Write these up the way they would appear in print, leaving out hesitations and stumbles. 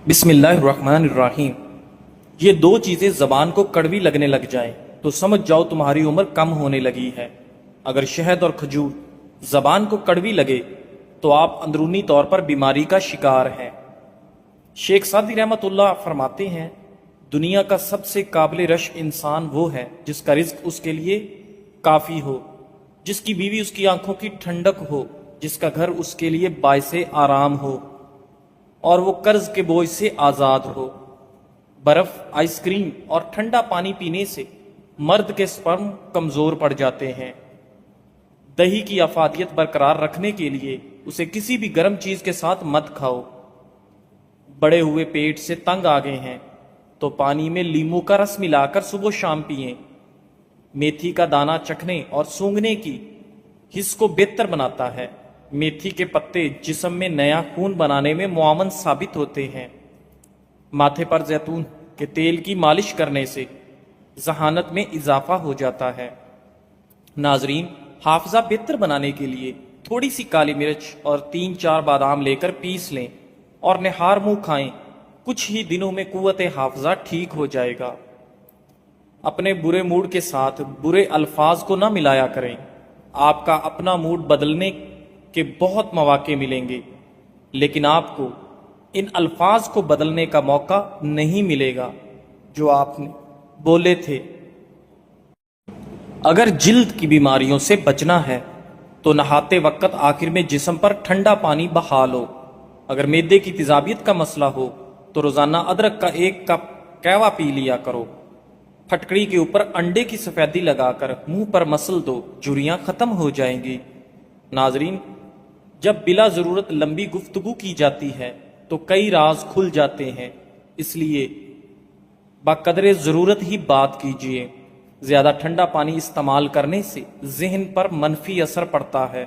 بسم اللہ الرحمن الرحیم۔ یہ دو چیزیں زبان کو کڑوی لگنے لگ جائیں تو سمجھ جاؤ تمہاری عمر کم ہونے لگی ہے۔ اگر شہد اور کھجور زبان کو کڑوی لگے تو آپ اندرونی طور پر بیماری کا شکار ہیں۔ شیخ سعدی رحمۃ اللہ فرماتے ہیں، دنیا کا سب سے قابل رشک انسان وہ ہے جس کا رزق اس کے لیے کافی ہو، جس کی بیوی اس کی آنکھوں کی ٹھنڈک ہو، جس کا گھر اس کے لیے باعث آرام ہو اور وہ قرض کے بوجھ سے آزاد ہو۔ برف، آئس کریم اور ٹھنڈا پانی پینے سے مرد کے سپرم کمزور پڑ جاتے ہیں۔ دہی کی افادیت برقرار رکھنے کے لیے اسے کسی بھی گرم چیز کے ساتھ مت کھاؤ۔ بڑے ہوئے پیٹ سے تنگ آ گئے ہیں تو پانی میں لیمو کا رس ملا کر صبح و شام پئیں۔ میتھی کا دانہ چکھنے اور سونگھنے کی حس کو بہتر بناتا ہے۔ میتھی کے پتے جسم میں نیا خون بنانے میں معاون ثابت ہوتے ہیں۔ ماتھے پر زیتون کے تیل کی مالش کرنے سے ذہانت میں اضافہ ہو جاتا ہے۔ ناظرین، حافظہ بہتر بنانے کے لیے تھوڑی سی کالی مرچ اور 3-4 بادام لے کر پیس لیں اور نہار منہ کھائیں۔ کچھ ہی دنوں میں قوت حافظہ ٹھیک ہو جائے گا۔ اپنے برے موڈ کے ساتھ برے الفاظ کو نہ ملایا کریں۔ آپ کا اپنا موڈ بدلنے کے بہت مواقع ملیں گے، لیکن آپ کو ان الفاظ کو بدلنے کا موقع نہیں ملے گا جو آپ نے بولے تھے۔ اگر جلد کی بیماریوں سے بچنا ہے تو نہاتے وقت آخر میں جسم پر ٹھنڈا پانی بہا لو۔ اگر معدے کی تیزابیت کا مسئلہ ہو تو روزانہ ادرک کا 1 کپ قہوہ پی لیا کرو۔ پھٹکڑی کے اوپر انڈے کی سفیدی لگا کر منہ پر مسل دو، جھریاں ختم ہو جائیں گی۔ ناظرین، جب بلا ضرورت لمبی گفتگو کی جاتی ہے تو کئی راز کھل جاتے ہیں، اس لیے بقدر ضرورت ہی بات کیجیے۔ زیادہ ٹھنڈا پانی استعمال کرنے سے ذہن پر منفی اثر پڑتا ہے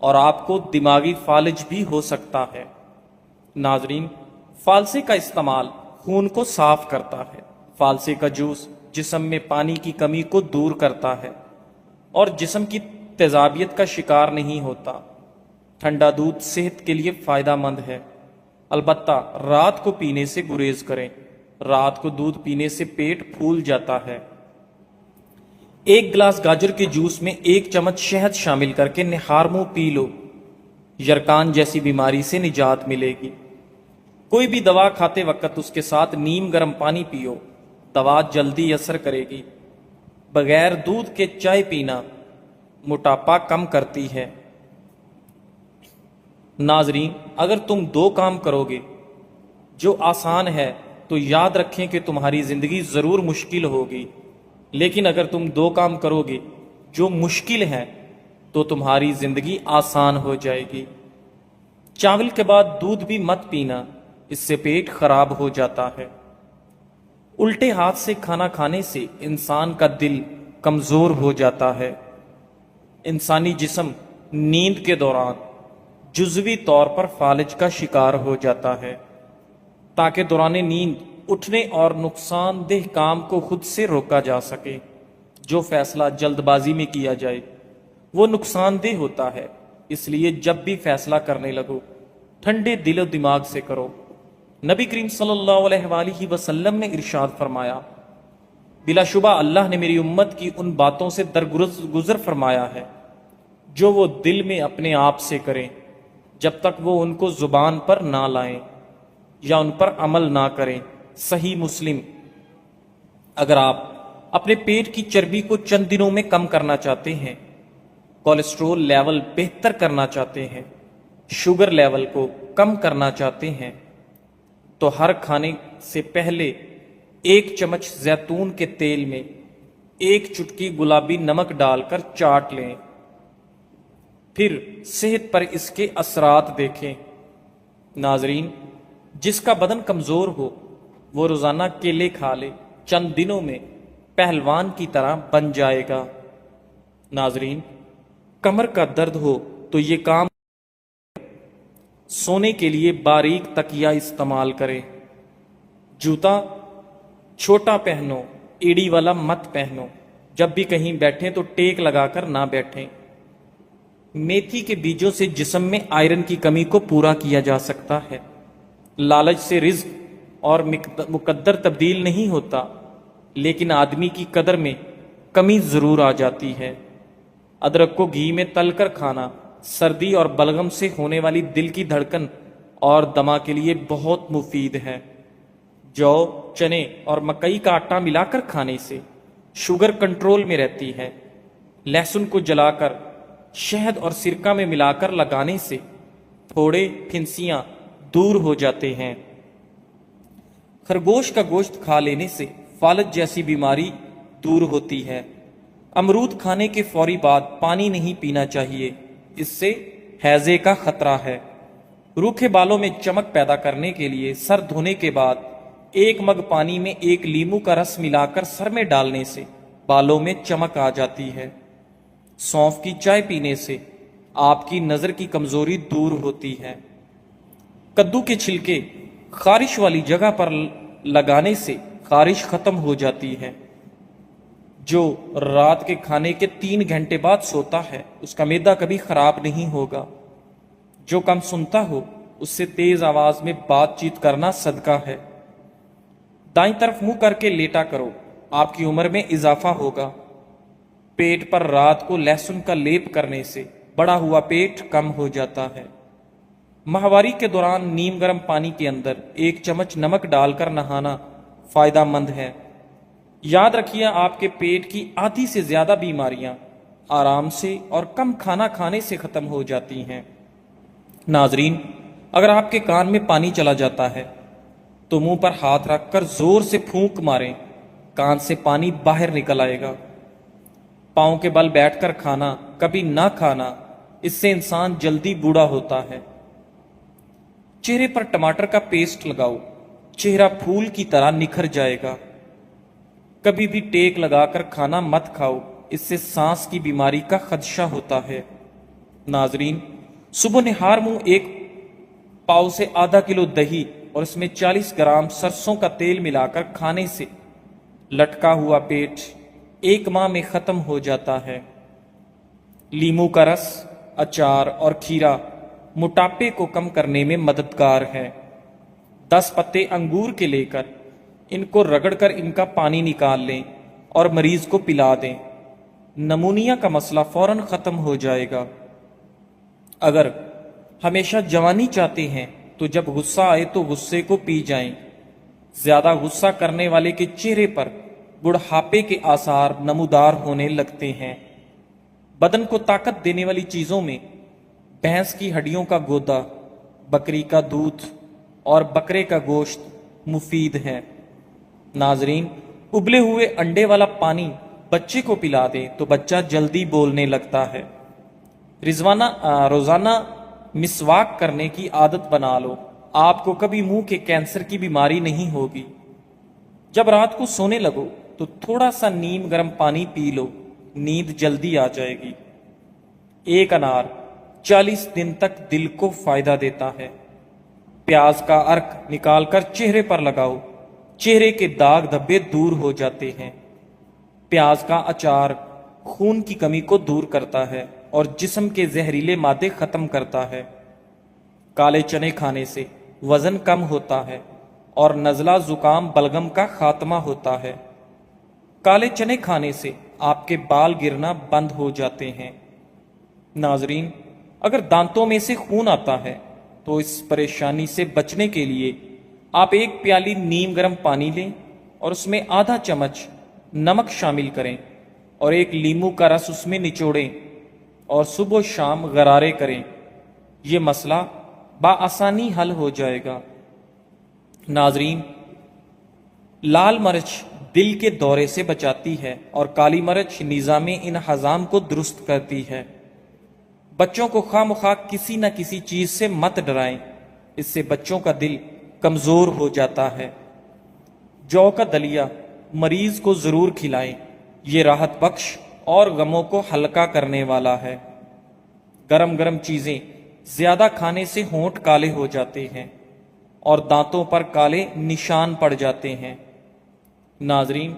اور آپ کو دماغی فالج بھی ہو سکتا ہے۔ ناظرین، فالسے کا استعمال خون کو صاف کرتا ہے۔ فالسے کا جوس جسم میں پانی کی کمی کو دور کرتا ہے اور جسم کی تیزابیت کا شکار نہیں ہوتا۔ ٹھنڈا دودھ صحت کے لیے فائدہ مند ہے، البتہ رات کو پینے سے گریز کریں۔ رات کو دودھ پینے سے پیٹ پھول جاتا ہے۔ 1 گلاس گاجر کے جوس میں 1 چمچ شہد شامل کر کے نہار منہ پی لو، یرکان جیسی بیماری سے نجات ملے گی۔ کوئی بھی دوا کھاتے وقت اس کے ساتھ نیم گرم پانی پیو، دوا جلدی اثر کرے گی۔ بغیر دودھ کے چائے پینا موٹاپا کم کرتی ہے۔ ناظرین، اگر تم 2 کام کرو گے جو آسان ہے تو یاد رکھیں کہ تمہاری زندگی ضرور مشکل ہوگی، لیکن اگر تم 2 کام کرو گے جو مشکل ہے تو تمہاری زندگی آسان ہو جائے گی۔ چاول کے بعد دودھ بھی مت پینا، اس سے پیٹ خراب ہو جاتا ہے۔ الٹے ہاتھ سے کھانا کھانے سے انسان کا دل کمزور ہو جاتا ہے۔ انسانی جسم نیند کے دوران جزوی طور پر فالج کا شکار ہو جاتا ہے۔ تاکہ دوران نیند اٹھنے اور نقصان دہ کام کو خود سے روکا جا سکے، جو فیصلہ جلد بازی میں کیا جائے وہ نقصان دہ ہوتا ہے۔ اس لیے جب بھی فیصلہ کرنے لگو ٹھنڈے دل و دماغ سے کرو۔ نبی کریم صلی اللہ علیہ وآلہ وسلم نے ارشاد فرمایا، بلا شبہ اللہ نے میری امت کی ان باتوں سے درگزر فرمایا ہے جو وہ دل میں اپنے آپ سے کریں جب تک وہ ان کو زبان پر نہ لائیں یا ان پر عمل نہ کریں۔ صحیح مسلم۔ اگر آپ اپنے پیٹ کی چربی کو چند دنوں میں کم کرنا چاہتے ہیں، کولیسٹرول لیول بہتر کرنا چاہتے ہیں، شوگر لیول کو کم کرنا چاہتے ہیں، تو ہر کھانے سے پہلے 1 چمچ زیتون کے تیل میں 1 چٹکی گلابی نمک ڈال کر چاٹ لیں، پھر صحت پر اس کے اثرات دیکھیں۔ ناظرین، جس کا بدن کمزور ہو وہ روزانہ کیلے کھا لے، چند دنوں میں پہلوان کی طرح بن جائے گا۔ ناظرین، کمر کا درد ہو تو یہ کام سونے کے لیے باریک تکیہ استعمال کریں۔ جوتا چھوٹا پہنو، ایڑی والا مت پہنو۔ جب بھی کہیں بیٹھیں تو ٹیک لگا کر نہ بیٹھیں۔ میتھی کے بیجوں سے جسم میں آئرن کی کمی کو پورا کیا جا سکتا ہے۔ لالچ سے رزق اور مقدر تبدیل نہیں ہوتا، لیکن آدمی کی قدر میں کمی ضرور آ جاتی ہے۔ ادرک کو گھی میں تل کر کھانا سردی اور بلغم سے ہونے والی دل کی دھڑکن اور دما کے لیے بہت مفید ہے۔ جو، چنے اور مکئی کا آٹا ملا کر کھانے سے شوگر کنٹرول میں رہتی ہے۔ لہسن کو جلا کر شہد اور سرکہ میں ملا کر لگانے سے پھوڑے، پھنسیاں دور ہو جاتے ہیں۔ خرگوش کا گوشت کھا لینے سے فالج جیسی بیماری دور ہوتی ہے۔ امرود کھانے کے فوری بعد پانی نہیں پینا چاہیے، اس سے ہیضے کا خطرہ ہے۔ روکھے بالوں میں چمک پیدا کرنے کے لیے سر دھونے کے بعد 1 مگ پانی میں 1 لیمو کا رس ملا کر سر میں ڈالنے سے بالوں میں چمک آ جاتی ہے۔ سونف کی چائے پینے سے آپ کی نظر کی کمزوری دور ہوتی ہے۔ کدو کے چھلکے خارش والی جگہ پر لگانے سے خارش ختم ہو جاتی ہے۔ جو رات کے کھانے کے 3 گھنٹے بعد سوتا ہے اس کا معدہ کبھی خراب نہیں ہوگا۔ جو کم سنتا ہو اس سے تیز آواز میں بات چیت کرنا صدقہ ہے۔ دائیں طرف منہ کر کے لیٹا کرو، آپ کی عمر میں اضافہ ہوگا۔ پیٹ پر رات کو لہسن کا لیپ کرنے سے بڑا ہوا پیٹ کم ہو جاتا ہے۔ ماہواری کے دوران نیم گرم پانی کے اندر 1 چمچ نمک ڈال کر نہانا فائدہ مند ہے۔ یاد رکھیے، آپ کے پیٹ کی آدھی سے زیادہ بیماریاں آرام سے اور کم کھانا کھانے سے ختم ہو جاتی ہیں۔ ناظرین، اگر آپ کے کان میں پانی چلا جاتا ہے تو منہ پر ہاتھ رکھ کر زور سے پھونک ماریں، کان سے پانی باہر نکل آئے گا۔ پاؤں کے بل بیٹھ کر کھانا کبھی نہ کھانا، اس سے انسان جلدی بوڑھا ہوتا ہے۔ چہرے پر ٹماٹر کا پیسٹ لگاؤ، چہرہ پھول کی طرح نکھر جائے گا۔ کبھی بھی ٹیک لگا کر کھانا مت کھاؤ، اس سے سانس کی بیماری کا خدشہ ہوتا ہے۔ ناظرین، صبح نہار منہ 1 پاؤ سے ½ کلو دہی اور اس میں 40 گرام سرسوں کا تیل ملا کر کھانے سے لٹکا ہوا پیٹ 1 ماہ میں ختم ہو جاتا ہے۔ لیمو کا رس، اچار اور کھیرا موٹاپے کو کم کرنے میں مددگار ہے۔ 10 پتے انگور کے لے کر ان کو رگڑ کر ان کا پانی نکال لیں اور مریض کو پلا دیں، نمونیا کا مسئلہ فوراً ختم ہو جائے گا۔ اگر ہمیشہ جوانی چاہتے ہیں تو جب غصہ آئے تو غصے کو پی جائیں۔ زیادہ غصہ کرنے والے کے چہرے پر بڑھاپے کے آثار نمودار ہونے لگتے ہیں۔ بدن کو طاقت دینے والی چیزوں میں بھینس کی ہڈیوں کا گودا، بکری کا دودھ اور بکرے کا گوشت مفید ہے۔ ناظرین، ابلے ہوئے انڈے والا پانی بچے کو پلا دیں تو بچہ جلدی بولنے لگتا ہے۔ روزانہ مسواک کرنے کی عادت بنا لو، آپ کو کبھی منہ کے کینسر کی بیماری نہیں ہوگی۔ جب رات کو سونے لگو تو تھوڑا سا نیم گرم پانی پی لو، نیند جلدی آ جائے گی۔ 1 انار 40 دن تک دل کو فائدہ دیتا ہے۔ پیاز کا عرق نکال کر چہرے پر لگاؤ، چہرے کے داغ دھبے دور ہو جاتے ہیں۔ پیاز کا اچار خون کی کمی کو دور کرتا ہے اور جسم کے زہریلے مادے ختم کرتا ہے۔ کالے چنے کھانے سے وزن کم ہوتا ہے اور نزلہ زکام بلغم کا خاتمہ ہوتا ہے۔ کالے چنے کھانے سے آپ کے بال گرنا بند ہو جاتے ہیں۔ ناظرین، اگر دانتوں میں سے خون آتا ہے تو اس پریشانی سے بچنے کے لیے آپ 1 پیالی نیم گرم پانی لیں اور اس میں ½ چمچ نمک شامل کریں اور 1 لیمو کا رس اس میں نچوڑیں اور صبح و شام غرارے کریں۔ یہ مسئلہ بآسانی حل ہو جائے گا۔ ناظرین، لال مرچ دل کے دورے سے بچاتی ہے اور کالی مرچ نظام انہضام کو درست کرتی ہے۔ بچوں کو خواہ مخواہ کسی نہ کسی چیز سے مت ڈرائیں، اس سے بچوں کا دل کمزور ہو جاتا ہے۔ جو کا دلیا مریض کو ضرور کھلائیں، یہ راحت بخش اور غموں کو ہلکا کرنے والا ہے۔ گرم گرم چیزیں زیادہ کھانے سے ہونٹ کالے ہو جاتے ہیں اور دانتوں پر کالے نشان پڑ جاتے ہیں۔ ناظرین،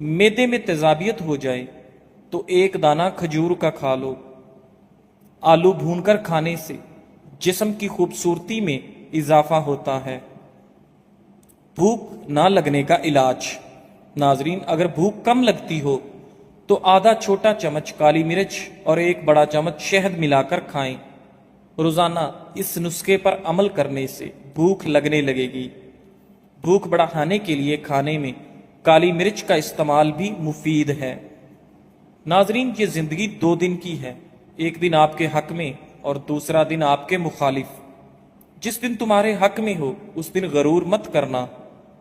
معدے میں تیزابیت ہو جائے تو 1 دانہ کھجور کا کھا لو۔ آلو بھون کر کھانے سے جسم کی خوبصورتی میں اضافہ ہوتا ہے۔ بھوک نہ لگنے کا علاج۔ ناظرین، اگر بھوک کم لگتی ہو تو آدھا چھوٹا چمچ کالی مرچ اور ایک بڑا چمچ شہد ملا کر کھائیں۔ روزانہ اس نسخے پر عمل کرنے سے بھوک لگنے لگے گی۔ بھوک بڑھانے کے لیے کھانے میں کالی مرچ کا استعمال بھی مفید ہے۔ ناظرین، یہ زندگی 2 دن کی ہے، ایک دن آپ کے حق میں اور دوسرا دن آپ کے مخالف۔ جس دن تمہارے حق میں ہو اس دن غرور مت کرنا،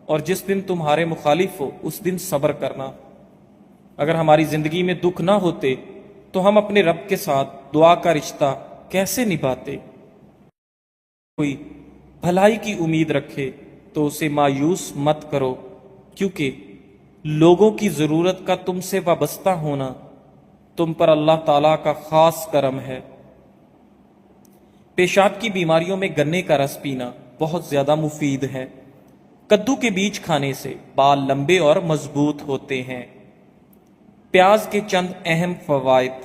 اور جس دن تمہارے مخالف ہو اس دن صبر کرنا۔ اگر ہماری زندگی میں دکھ نہ ہوتے تو ہم اپنے رب کے ساتھ دعا کا رشتہ کیسے نبھاتے؟ کوئی بھلائی کی امید رکھے تو اسے مایوس مت کرو، کیونکہ لوگوں کی ضرورت کا تم سے وابستہ ہونا تم پر اللہ تعالیٰ کا خاص کرم ہے۔ پیشاب کی بیماریوں میں گنے کا رس پینا بہت زیادہ مفید ہے۔ کدو کے بیج کھانے سے بال لمبے اور مضبوط ہوتے ہیں۔ پیاز کے چند اہم فوائد۔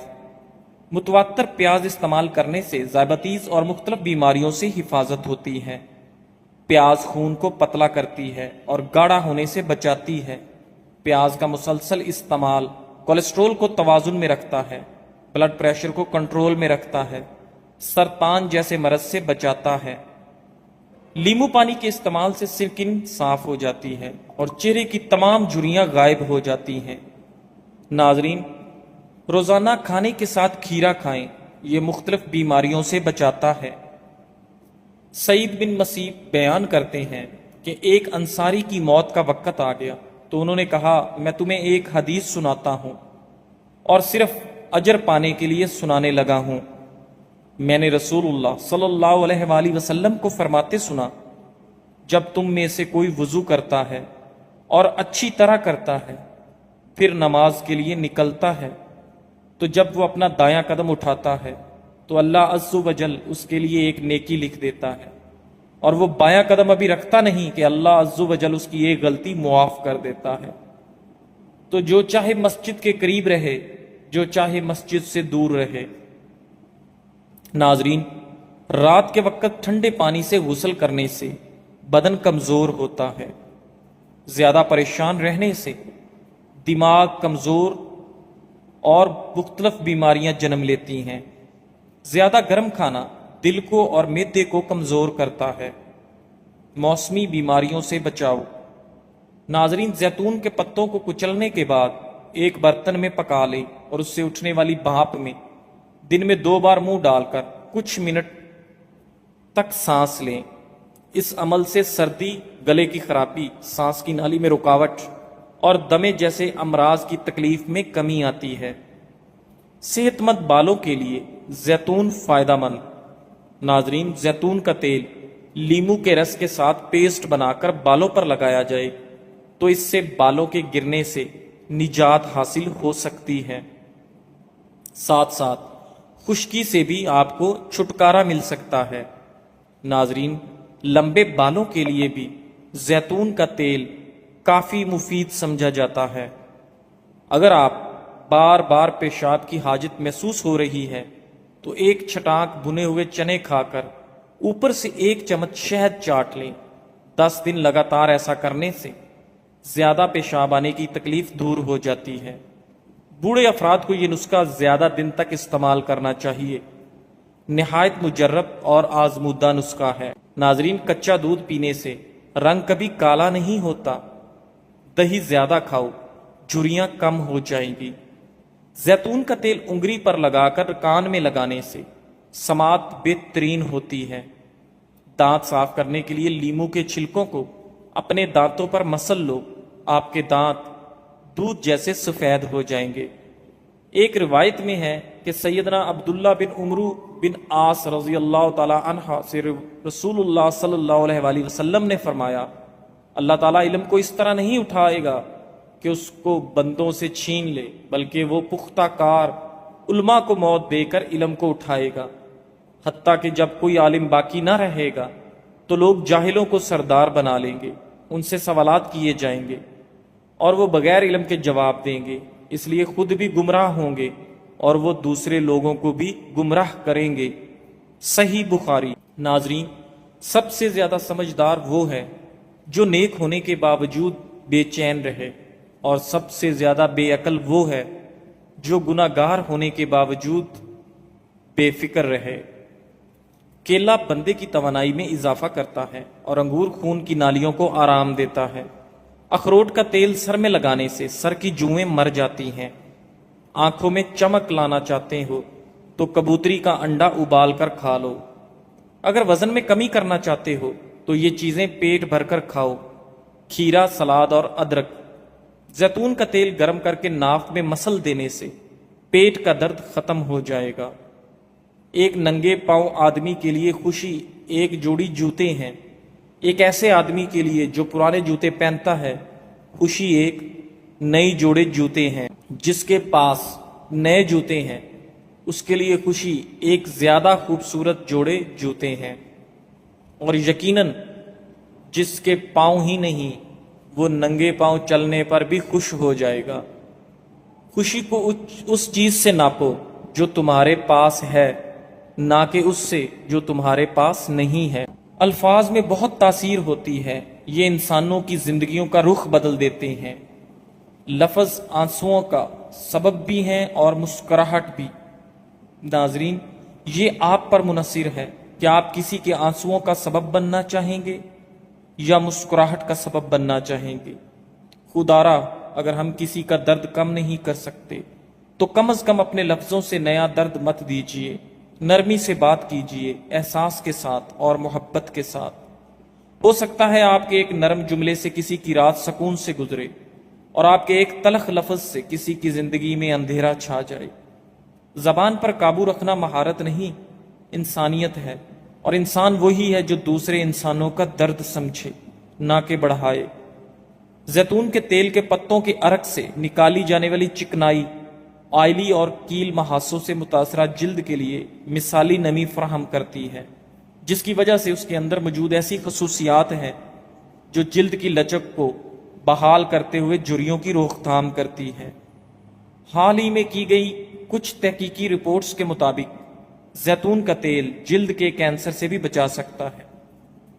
متواتر پیاز استعمال کرنے سے ذیابیطس اور مختلف بیماریوں سے حفاظت ہوتی ہے۔ پیاز خون کو پتلا کرتی ہے اور گاڑھا ہونے سے بچاتی ہے۔ پیاز کا مسلسل استعمال کولیسٹرول کو توازن میں رکھتا ہے، بلڈ پریشر کو کنٹرول میں رکھتا ہے، سرطان جیسے مرض سے بچاتا ہے۔ لیمو پانی کے استعمال سے سکن صاف ہو جاتی ہے اور چہرے کی تمام جھریاں غائب ہو جاتی ہیں۔ ناظرین، روزانہ کھانے کے ساتھ کھیرا کھائیں، یہ مختلف بیماریوں سے بچاتا ہے۔ سعید بن مسیب بیان کرتے ہیں کہ ایک انصاری کی موت کا وقت آ گیا تو انہوں نے کہا، میں تمہیں ایک حدیث سناتا ہوں اور صرف اجر پانے کے لیے سنانے لگا ہوں۔ میں نے رسول اللہ صلی اللہ علیہ وآلہ وسلم کو فرماتے سنا، جب تم میں سے کوئی وضو کرتا ہے اور اچھی طرح کرتا ہے، پھر نماز کے لیے نکلتا ہے، تو جب وہ اپنا دایاں قدم اٹھاتا ہے تو اللہ عز و جل اس کے لیے ایک نیکی لکھ دیتا ہے، اور وہ بایاں قدم ابھی رکھتا نہیں کہ اللہ عز و جل اس کی ایک غلطی معاف کر دیتا ہے۔ تو جو چاہے مسجد کے قریب رہے، جو چاہے مسجد سے دور رہے۔ ناظرین، رات کے وقت ٹھنڈے پانی سے غسل کرنے سے بدن کمزور ہوتا ہے۔ زیادہ پریشان رہنے سے دماغ کمزور اور مختلف بیماریاں جنم لیتی ہیں۔ زیادہ گرم کھانا دل کو اور معدے کو کمزور کرتا ہے۔ موسمی بیماریوں سے بچاؤ۔ ناظرین، زیتون کے پتوں کو کچلنے کے بعد ایک برتن میں پکا لیں اور اس سے اٹھنے والی بھاپ میں دن میں 2 بار منہ ڈال کر کچھ منٹ تک سانس لیں۔ اس عمل سے سردی، گلے کی خرابی، سانس کی نالی میں رکاوٹ اور دمے جیسے امراض کی تکلیف میں کمی آتی ہے۔ صحت مند بالوں کے لیے زیتون فائدہ مند۔ ناظرین، زیتون کا تیل لیمو کے رس کے ساتھ پیسٹ بنا کر بالوں پر لگایا جائے تو اس سے بالوں کے گرنے سے نجات حاصل ہو سکتی ہے۔ ساتھ ساتھ خشکی سے بھی آپ کو چھٹکارا مل سکتا ہے۔ ناظرین، لمبے بالوں کے لیے بھی زیتون کا تیل کافی مفید سمجھا جاتا ہے۔ اگر آپ بار بار پیشاب کی حاجت محسوس ہو رہی ہے تو ایک چھٹانک بھنے ہوئے چنے کھا کر اوپر سے 1 چمچ شہد چاٹ لیں۔ 10 دن لگاتار ایسا کرنے سے زیادہ پیشاب آنے کی تکلیف دور ہو جاتی ہے۔ بوڑھے افراد کو یہ نسخہ زیادہ دن تک استعمال کرنا چاہیے۔ نہایت مجرب اور آزمودہ نسخہ ہے۔ ناظرین، کچا دودھ پینے سے رنگ کبھی کالا نہیں ہوتا۔ دہی زیادہ کھاؤ، جھریاں کم ہو جائیں گی۔ زیتون کا تیل انگلی پر لگا کر کان میں لگانے سے سماعت بہترین ہوتی ہے۔ دانت صاف کرنے کے لیے لیمو کے چھلکوں کو اپنے دانتوں پر مسل لو، آپ کے دانت دودھ جیسے سفید ہو جائیں گے۔ ایک روایت میں ہے کہ سیدنا عبداللہ بن عمرو بن عاص رضی اللہ تعالی عنہ سے رسول اللہ صلی اللہ علیہ وآلہ وسلم نے فرمایا، اللہ تعالیٰ علم کو اس طرح نہیں اٹھائے گا کہ اس کو بندوں سے چھین لے، بلکہ وہ پختہ کار علماء کو موت دے کر علم کو اٹھائے گا، حتیٰ کہ جب کوئی عالم باقی نہ رہے گا تو لوگ جاہلوں کو سردار بنا لیں گے، ان سے سوالات کیے جائیں گے اور وہ بغیر علم کے جواب دیں گے، اس لیے خود بھی گمراہ ہوں گے اور وہ دوسرے لوگوں کو بھی گمراہ کریں گے۔ صحیح بخاری۔ ناظرین، سب سے زیادہ سمجھدار وہ ہے جو نیک ہونے کے باوجود بے چین رہے، اور سب سے زیادہ بے عقل وہ ہے جو گناہ گار ہونے کے باوجود بے فکر رہے۔ کیلا بندے کی توانائی میں اضافہ کرتا ہے اور انگور خون کی نالیوں کو آرام دیتا ہے۔ اخروٹ کا تیل سر میں لگانے سے سر کی جوئیں مر جاتی ہیں۔ آنکھوں میں چمک لانا چاہتے ہو تو کبوتری کا انڈا ابال کر کھا لو۔ اگر وزن میں کمی کرنا چاہتے ہو تو یہ چیزیں پیٹ بھر کر کھاؤ: کھیرا، سلاد اور ادرک۔ زیتون کا تیل گرم کر کے ناک میں مسل دینے سے پیٹ کا درد ختم ہو جائے گا۔ ایک ننگے پاؤں آدمی کے لیے خوشی ایک جوڑی جوتے ہیں۔ ایک ایسے آدمی کے لیے جو پرانے جوتے پہنتا ہے، خوشی ایک نئی جوڑے جوتے ہیں۔ جس کے پاس نئے جوتے ہیں، اس کے لیے خوشی ایک زیادہ خوبصورت جوڑے جوتے ہیں۔ اور یقیناً جس کے پاؤں ہی نہیں، وہ ننگے پاؤں چلنے پر بھی خوش ہو جائے گا۔ خوشی کو اس چیز سے ناپو جو تمہارے پاس ہے، نہ کہ اس سے جو تمہارے پاس نہیں ہے۔ الفاظ میں بہت تاثیر ہوتی ہے، یہ انسانوں کی زندگیوں کا رخ بدل دیتے ہیں۔ لفظ آنسوؤں کا سبب بھی ہیں اور مسکراہٹ بھی۔ ناظرین، یہ آپ پر منحصر ہے کہ آپ کسی کے آنسوؤں کا سبب بننا چاہیں گے یا مسکراہٹ کا سبب بننا چاہیں گے۔ خدارا، اگر ہم کسی کا درد کم نہیں کر سکتے تو کم از کم اپنے لفظوں سے نیا درد مت دیجیے۔ نرمی سے بات کیجیے، احساس کے ساتھ اور محبت کے ساتھ۔ ہو سکتا ہے آپ کے ایک نرم جملے سے کسی کی رات سکون سے گزرے، اور آپ کے ایک تلخ لفظ سے کسی کی زندگی میں اندھیرا چھا جائے۔ زبان پر قابو رکھنا مہارت نہیں، انسانیت ہے، اور انسان وہی ہے جو دوسرے انسانوں کا درد سمجھے، نہ کہ بڑھائے۔ زیتون کے تیل کے پتوں کے عرق سے نکالی جانے والی چکنائی آئلی اور کیل محاسوں سے متاثرہ جلد کے لیے مثالی نمی فراہم کرتی ہے، جس کی وجہ سے اس کے اندر موجود ایسی خصوصیات ہیں جو جلد کی لچک کو بحال کرتے ہوئے جھریوں کی روک تھام کرتی ہے۔ حال ہی میں کی گئی کچھ تحقیقی رپورٹس کے مطابق زیتون کا تیل جلد کے کینسر سے بھی بچا سکتا ہے۔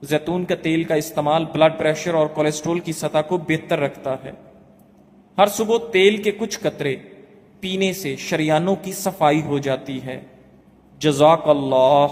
زیتون کا تیل کا استعمال بلڈ پریشر اور کولیسٹرول کی سطح کو بہتر رکھتا ہے۔ ہر صبح تیل کے کچھ قطرے پینے سے شریانوں کی صفائی ہو جاتی ہے۔ جزاک اللہ۔